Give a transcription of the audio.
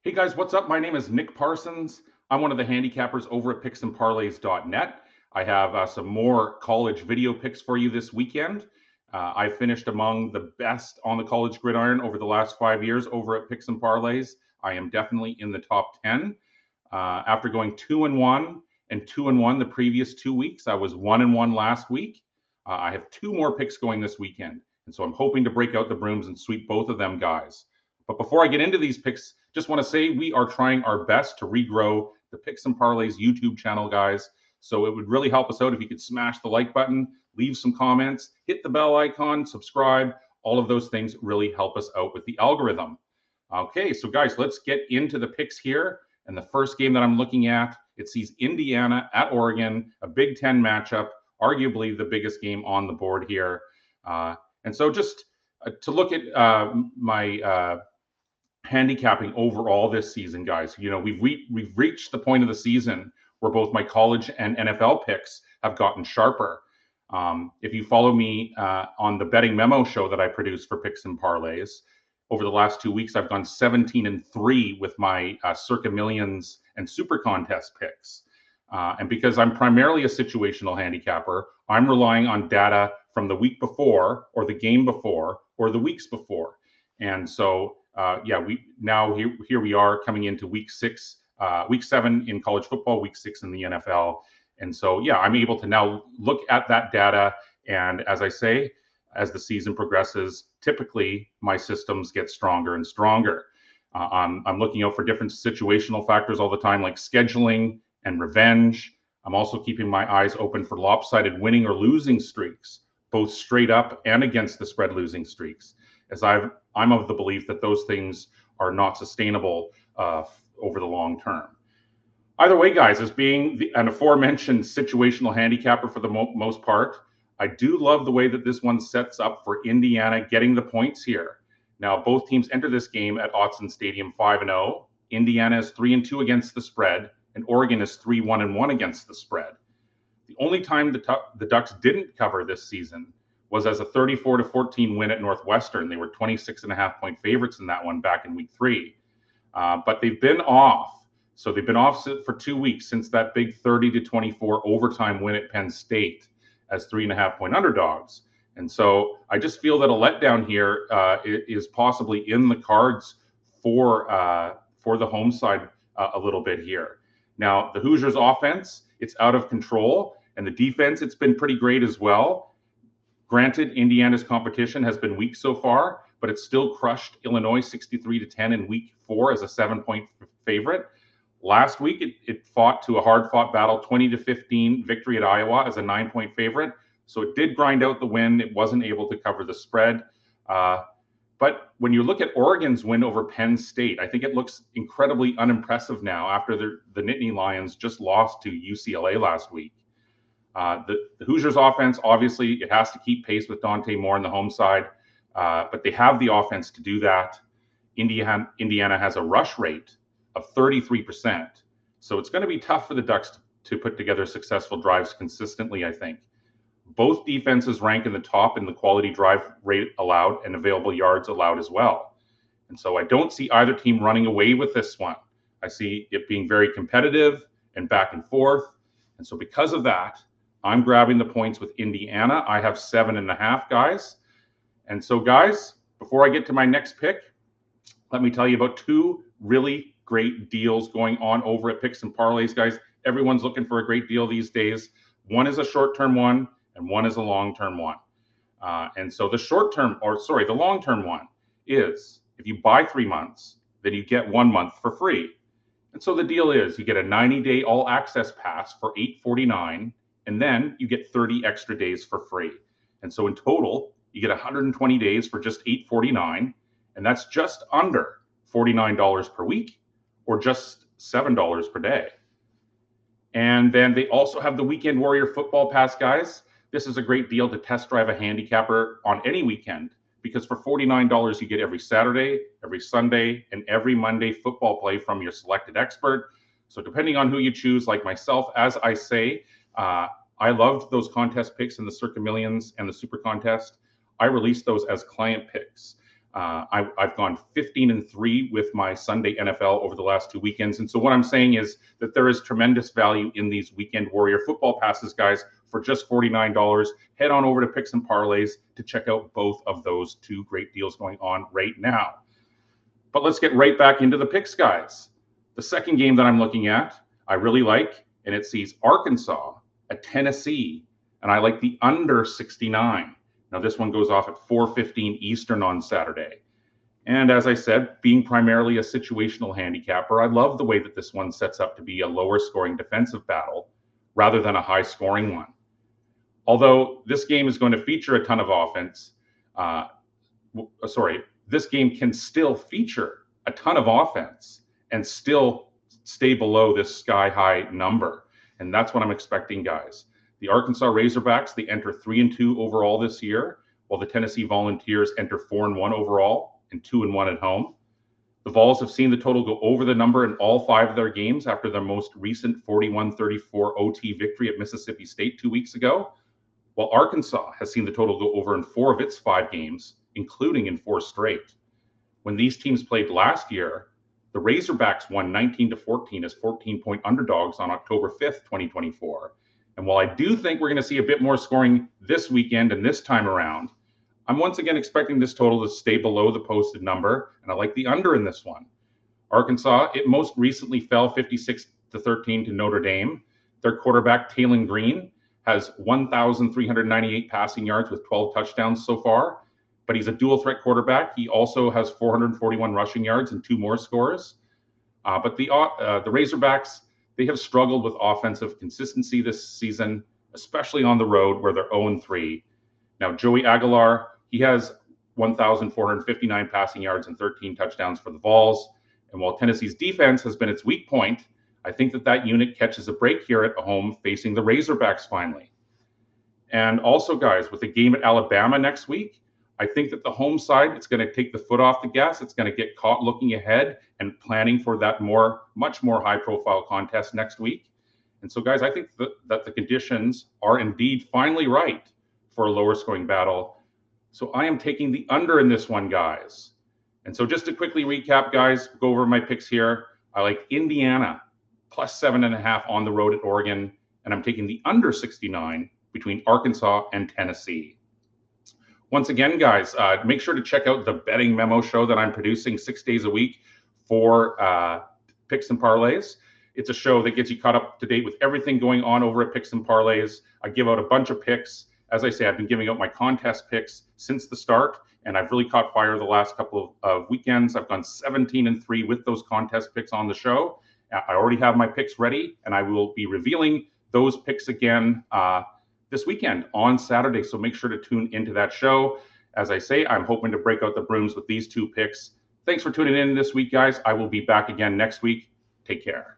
Hey guys, what's up? My name is Nick Parsons. I'm one of the handicappers over at picksandparlays.net. I have some more college video picks for you this weekend. I finished among the best on the college gridiron over the last 5 years over at Picks and Parlays. I am definitely in the top 10. After going 2-1 and 2-1 the previous 2 weeks, I was 1-1 last week. I have two more picks going this weekend, and so I'm hoping to break out the brooms and sweep both of them guys. But before I get into these picks, just want to say we are trying our best to regrow the Picks and Parlays YouTube channel, guys. So it would really help us out if you could smash the like button, leave some comments, hit the bell icon, subscribe. All of those things really help us out with the algorithm. Okay, so guys, let's get into the picks here. And the first game that I'm looking at, it sees Indiana at Oregon, a Big Ten matchup, arguably the biggest game on the board here. And so just to look at my handicapping overall this season, guys. You know, we've reached the point of the season where both my college and NFL picks have gotten sharper. If you follow me on the betting memo show that I produce for Picks and Parlays, over the last 2 weeks, I've gone 17-3 with my Circa Millions and Super Contest picks. And because I'm primarily a situational handicapper, I'm relying on data from the week before, or the game before, or the weeks before. And so here we are coming into week 7 in college football, week 6 in the NFL. And so, yeah, I'm able to now look at that data. And as I say, as the season progresses, typically my systems get stronger and stronger. I'm looking out for different situational factors all the time, like scheduling and revenge. I'm also keeping my eyes open for lopsided winning or losing streaks, both straight up and against the spread losing streaks, as I'm of the belief that those things are not sustainable over the long term. Either way, guys, as being an aforementioned situational handicapper for the most part, I do love the way that this one sets up for Indiana getting the points here. Now, both teams enter this game at Autzen Stadium 5-0. Indiana is 3-2 against the spread, and Oregon is 3-1 against the spread. The only time the Ducks didn't cover this season was as a 34-14 win at Northwestern. They were 26.5-point favorites in that one back in week 3. But they've been off. So they've been off for 2 weeks since that big 30-24 overtime win at Penn State as 3.5-point underdogs. And so I just feel that a letdown here is possibly in the cards for the home side a little bit here. Now, the Hoosiers offense, it's out of control, and the defense, it's been pretty great as well. Granted, Indiana's competition has been weak so far, but it's still crushed Illinois 63-10 in week 4 as a 7-point favorite. Last week, it fought to a hard-fought battle, 20-15 victory at Iowa as a 9-point favorite. So it did grind out the win. It wasn't able to cover the spread. But when you look at Oregon's win over Penn State, I think it looks incredibly unimpressive now after the Nittany Lions just lost to UCLA last week. The Hoosiers offense, obviously, it has to keep pace with Dante Moore on the home side, but they have the offense to do that. Indiana has a rush rate of 33%. So it's going to be tough for the Ducks to put together successful drives consistently, I think. Both defenses rank in the top in the quality drive rate allowed and available yards allowed as well. And so I don't see either team running away with this one. I see it being very competitive and back and forth. And so because of that, I'm grabbing the points with Indiana. I have 7.5, guys. And so, guys, before I get to my next pick, let me tell you about two really great deals going on over at Picks and Parlays, guys. Everyone's looking for a great deal these days. One is a short-term one, and one is a long-term one. And so the long-term one is if you buy 3 months, then you get 1 month for free. And so the deal is you get a 90-day all-access pass for $8.49, and then you get 30 extra days for free. And so in total, you get 120 days for just $8.49, and that's just under $49 per week, or just $7 per day. And then they also have the Weekend Warrior Football Pass, guys. This is a great deal to test drive a handicapper on any weekend, because for $49, you get every Saturday, every Sunday, and every Monday football play from your selected expert. So depending on who you choose, like myself, as I say, I loved those contest picks in the Circa Millions and the Super Contest. I released those as client picks. I've gone 15-3 with my Sunday NFL over the last 2 weekends. And so what I'm saying is that there is tremendous value in these Weekend Warrior football passes, guys, for just $49. Head on over to Picks and Parlays to check out both of those two great deals going on right now. But let's get right back into the picks, guys. The second game that I'm looking at, I really like, and it sees Arkansas at Tennessee, and I like the under 69. Now, this one goes off at 4:15 Eastern on Saturday. And as I said, being primarily a situational handicapper, I love the way that this one sets up to be a lower scoring defensive battle rather than a high scoring one. Although this game is going to feature a ton of offense, this game can still feature a ton of offense and still stay below this sky high number. And that's what I'm expecting, guys. The Arkansas Razorbacks, they enter 3-2 overall this year, while the Tennessee Volunteers enter 4-1 overall and 2-1 at home. The Vols have seen the total go over the number in all 5 of their games after their most recent 41-34 OT victory at Mississippi State 2 weeks ago, while Arkansas has seen the total go over in 4 of its 5 games, including in 4 straight. When these teams played last year, the Razorbacks won 19-14 as 14-point underdogs on October 5th, 2024. And while I do think we're going to see a bit more scoring this weekend and this time around, I'm once again expecting this total to stay below the posted number, and I like the under in this one. Arkansas, it most recently fell 56-13 to Notre Dame. Their quarterback, Taylon Green, has 1,398 passing yards with 12 touchdowns so far, but he's a dual threat quarterback. He also has 441 rushing yards and 2 more scores. But the Razorbacks, they have struggled with offensive consistency this season, especially on the road where they're 0-3. Now, Joey Aguilar, he has 1,459 passing yards and 13 touchdowns for the Vols. And while Tennessee's defense has been its weak point, I think that unit catches a break here at home facing the Razorbacks finally. And also, guys, with the game at Alabama next week, I think that the home side, it's going to take the foot off the gas. It's going to get caught looking ahead and planning for that much more high-profile contest next week. And so, guys, I think that the conditions are indeed finally right for a lower-scoring battle. So I am taking the under in this one, guys. And so just to quickly recap, guys, go over my picks here. I like Indiana plus 7.5 on the road at Oregon, and I'm taking the under 69 between Arkansas and Tennessee. Once again, guys, make sure to check out the betting memo show that I'm producing 6 days a week for Picks and Parlays. It's a show that gets you caught up to date with everything going on over at Picks and Parlays. I give out a bunch of picks. As I say, I've been giving out my contest picks since the start, and I've really caught fire the last couple of weekends. I've gone 17-3 with those contest picks on the show. I already have my picks ready, and I will be revealing those picks again this weekend on Saturday. So make sure to tune into that show. As I say, I'm hoping to break out the brooms with these 2 picks. Thanks for tuning in this week, guys. I will be back again next week. Take care.